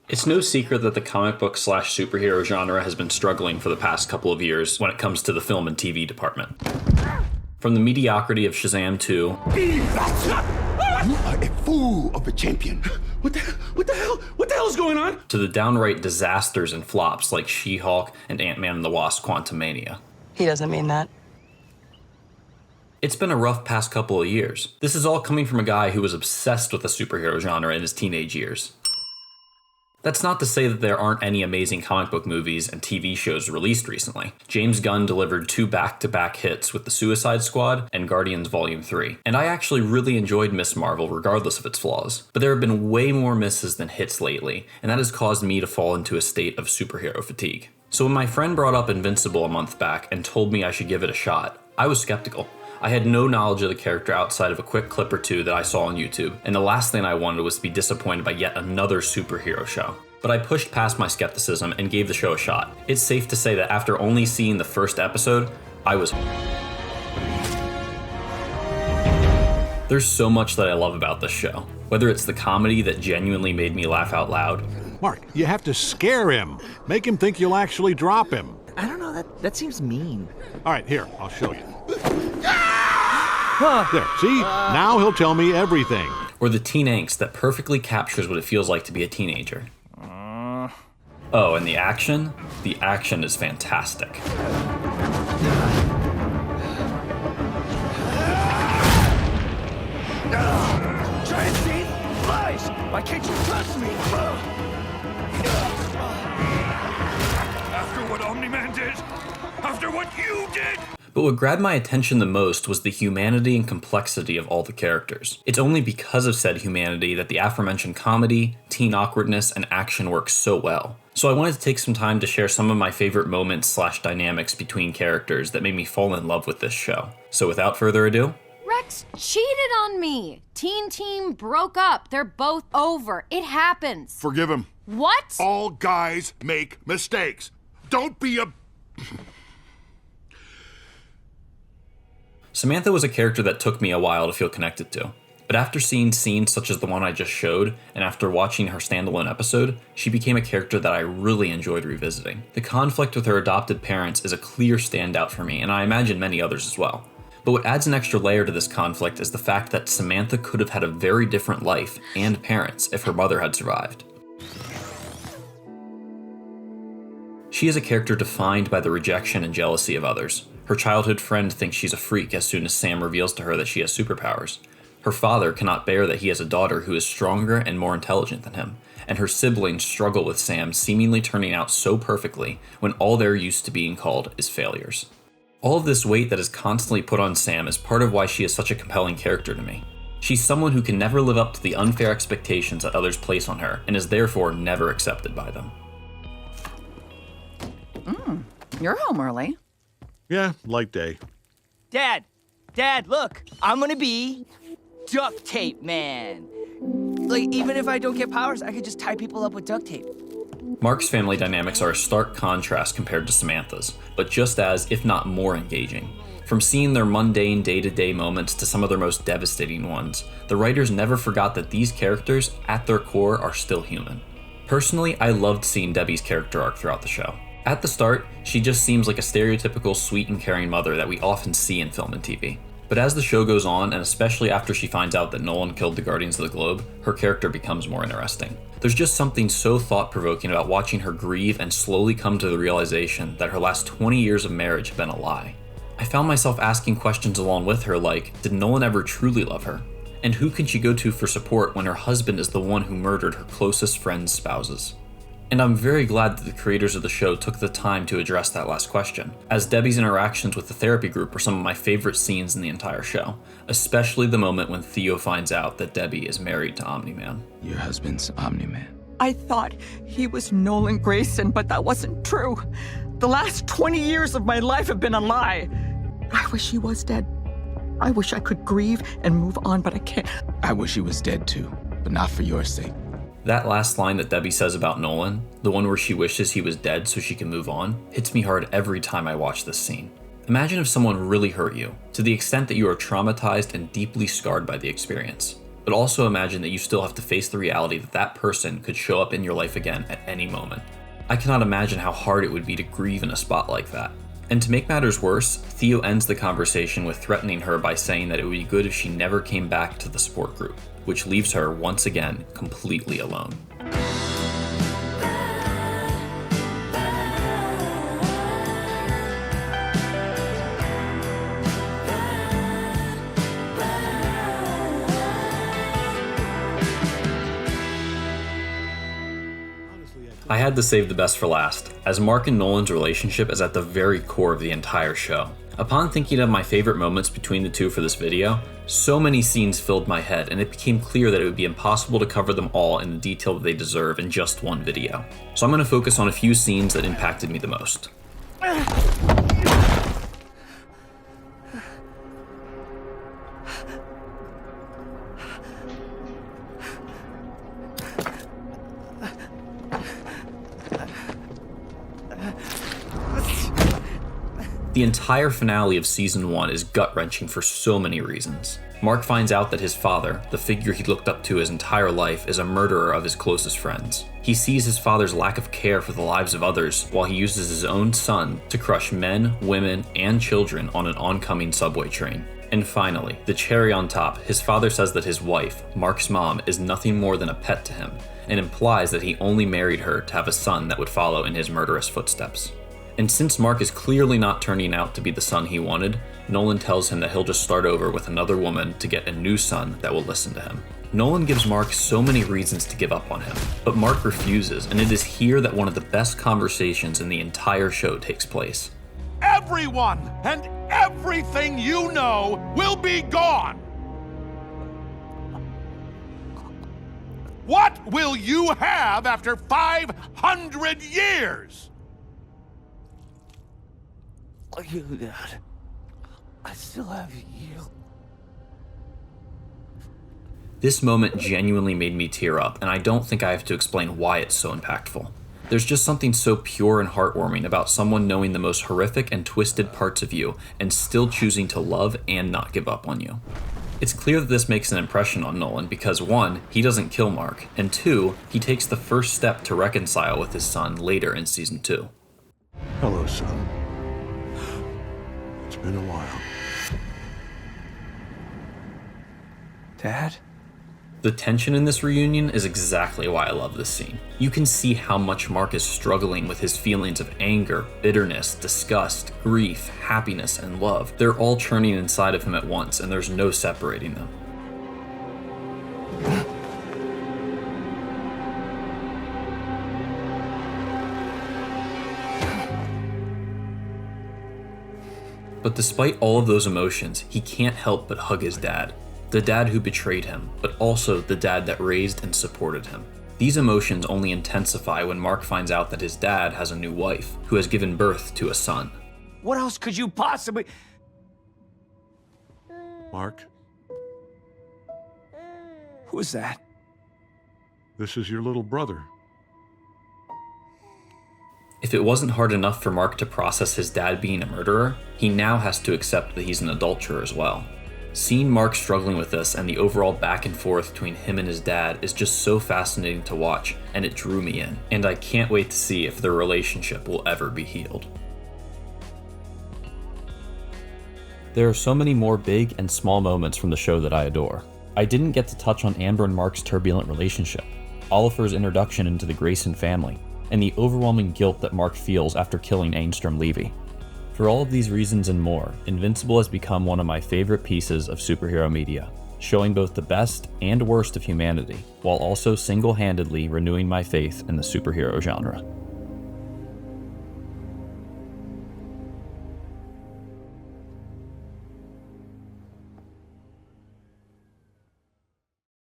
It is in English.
It's no secret that the comic book / superhero genre has been struggling for the past couple of years when it comes to the film and TV department. From the mediocrity of Shazam 2... You are a fool of a champion. What the hell is going on? ...to the downright disasters and flops like She-Hulk and Ant-Man and the Wasp: Quantumania. He doesn't mean that. It's been a rough past couple of years. This is all coming from a guy who was obsessed with the superhero genre in his teenage years. That's not to say that there aren't any amazing comic book movies and TV shows released recently. James Gunn delivered 2 back-to-back hits with The Suicide Squad and Guardians Volume 3. And I actually really enjoyed Ms. Marvel regardless of its flaws. But there have been way more misses than hits lately, and that has caused me to fall into a state of superhero fatigue. So when my friend brought up Invincible a month back and told me I should give it a shot, I was skeptical. I had no knowledge of the character outside of a quick clip or two that I saw on YouTube, and the last thing I wanted was to be disappointed by yet another superhero show. But I pushed past my skepticism and gave the show a shot. It's safe to say that after only seeing the first episode, I was... There's so much that I love about this show. Whether it's the comedy that genuinely made me laugh out loud. Mark, you have to scare him. Make him think you'll actually drop him. I don't know, that seems mean. All right, here, I'll show you. There, see? Now he'll tell me everything. Or the teen angst that perfectly captures what it feels like to be a teenager. Oh, and the action? The action is fantastic. Try and see? Lies! Why can't you trust me? After what Omni-Man did? After what you did? But what grabbed my attention the most was the humanity and complexity of all the characters. It's only because of said humanity that the aforementioned comedy, teen awkwardness, and action works so well. So I wanted to take some time to share some of my favorite moments / dynamics between characters that made me fall in love with this show. So without further ado... Rex cheated on me! Teen Team broke up. They're both over. It happens. Forgive him. What? All guys make mistakes. Don't be a... Samantha was a character that took me a while to feel connected to. But after seeing scenes such as the one I just showed, and after watching her standalone episode, she became a character that I really enjoyed revisiting. The conflict with her adopted parents is a clear standout for me, and I imagine many others as well. But what adds an extra layer to this conflict is the fact that Samantha could have had a very different life and parents if her mother had survived. She is a character defined by the rejection and jealousy of others. Her childhood friend thinks she's a freak as soon as Sam reveals to her that she has superpowers. Her father cannot bear that he has a daughter who is stronger and more intelligent than him, and her siblings struggle with Sam seemingly turning out so perfectly when all they're used to being called is failures. All of this weight that is constantly put on Sam is part of why she is such a compelling character to me. She's someone who can never live up to the unfair expectations that others place on her, and is therefore never accepted by them. You're home early. Yeah, light day. Dad, look, I'm gonna be duct tape man. Like, even if I don't get powers, I could just tie people up with duct tape. Mark's family dynamics are a stark contrast compared to Samantha's, but just as, if not more engaging. From seeing their mundane day-to-day moments to some of their most devastating ones, the writers never forgot that these characters, at their core, are still human. Personally, I loved seeing Debbie's character arc throughout the show. At the start, she just seems like a stereotypical sweet and caring mother that we often see in film and TV. But as the show goes on, and especially after she finds out that Nolan killed the Guardians of the Globe, her character becomes more interesting. There's just something so thought-provoking about watching her grieve and slowly come to the realization that her last 20 years of marriage have been a lie. I found myself asking questions along with her like, did Nolan ever truly love her? And who can she go to for support when her husband is the one who murdered her closest friends' spouses? And I'm very glad that the creators of the show took the time to address that last question, as Debbie's interactions with the therapy group are some of my favorite scenes in the entire show, especially the moment when Theo finds out that Debbie is married to Omni-Man. Your husband's Omni-Man. I thought he was Nolan Grayson, but that wasn't true. The last 20 years of my life have been a lie. I wish he was dead. I wish I could grieve and move on, but I can't. I wish he was dead too, but not for your sake. That last line that Debbie says about Nolan, the one where she wishes he was dead so she can move on, hits me hard every time I watch this scene. Imagine if someone really hurt you, to the extent that you are traumatized and deeply scarred by the experience. but also imagine that you still have to face the reality that that person could show up in your life again at any moment. I cannot imagine how hard it would be to grieve in a spot like that. And to make matters worse, Theo ends the conversation with threatening her by saying that it would be good if she never came back to the support group, which leaves her once again completely alone. I had to save the best for last, as Mark and Nolan's relationship is at the very core of the entire show. Upon thinking of my favorite moments between the two for this video, so many scenes filled my head, and it became clear that it would be impossible to cover them all in the detail that they deserve in just one video. So I'm going to focus on a few scenes that impacted me the most. The entire finale of Season 1 is gut-wrenching for so many reasons. Mark finds out that his father, the figure he looked up to his entire life, is a murderer of his closest friends. He sees his father's lack of care for the lives of others while he uses his own son to crush men, women, and children on an oncoming subway train. And finally, the cherry on top, his father says that his wife, Mark's mom, is nothing more than a pet to him, and implies that he only married her to have a son that would follow in his murderous footsteps. And since Mark is clearly not turning out to be the son he wanted, Nolan tells him that he'll just start over with another woman to get a new son that will listen to him. Nolan gives Mark so many reasons to give up on him, but Mark refuses, and it is here that one of the best conversations in the entire show takes place. Everyone and everything you know will be gone! What will you have after 500 years? You, Dad. I still have you. This moment genuinely made me tear up, and I don't think I have to explain why it's so impactful. There's just something so pure and heartwarming about someone knowing the most horrific and twisted parts of you and still choosing to love and not give up on you. It's clear that this makes an impression on Nolan because 1, he doesn't kill Mark, and 2, he takes the first step to reconcile with his son later in Season 2. Hello, son. It's been a while. Dad? The tension in this reunion is exactly why I love this scene. You can see how much Mark is struggling with his feelings of anger, bitterness, disgust, grief, happiness, and love. They're all churning inside of him at once, and there's no separating them. But despite all of those emotions, he can't help but hug his dad. The dad who betrayed him, but also the dad that raised and supported him. These emotions only intensify when Mark finds out that his dad has a new wife, who has given birth to a son. What else could you possibly... Mark, Who's that? this is your little brother. If it wasn't hard enough for Mark to process his dad being a murderer, he now has to accept that he's an adulterer as well. Seeing Mark struggling with this and the overall back and forth between him and his dad is just so fascinating to watch, and it drew me in, and I can't wait to see if their relationship will ever be healed. There are so many more big and small moments from the show that I adore. I didn't get to touch on Amber and Mark's turbulent relationship, Oliver's introduction into the Grayson family, and the overwhelming guilt that Mark feels after killing Angstrom Levy. For all of these reasons and more, Invincible has become one of my favorite pieces of superhero media, showing both the best and worst of humanity, while also single-handedly renewing my faith in the superhero genre.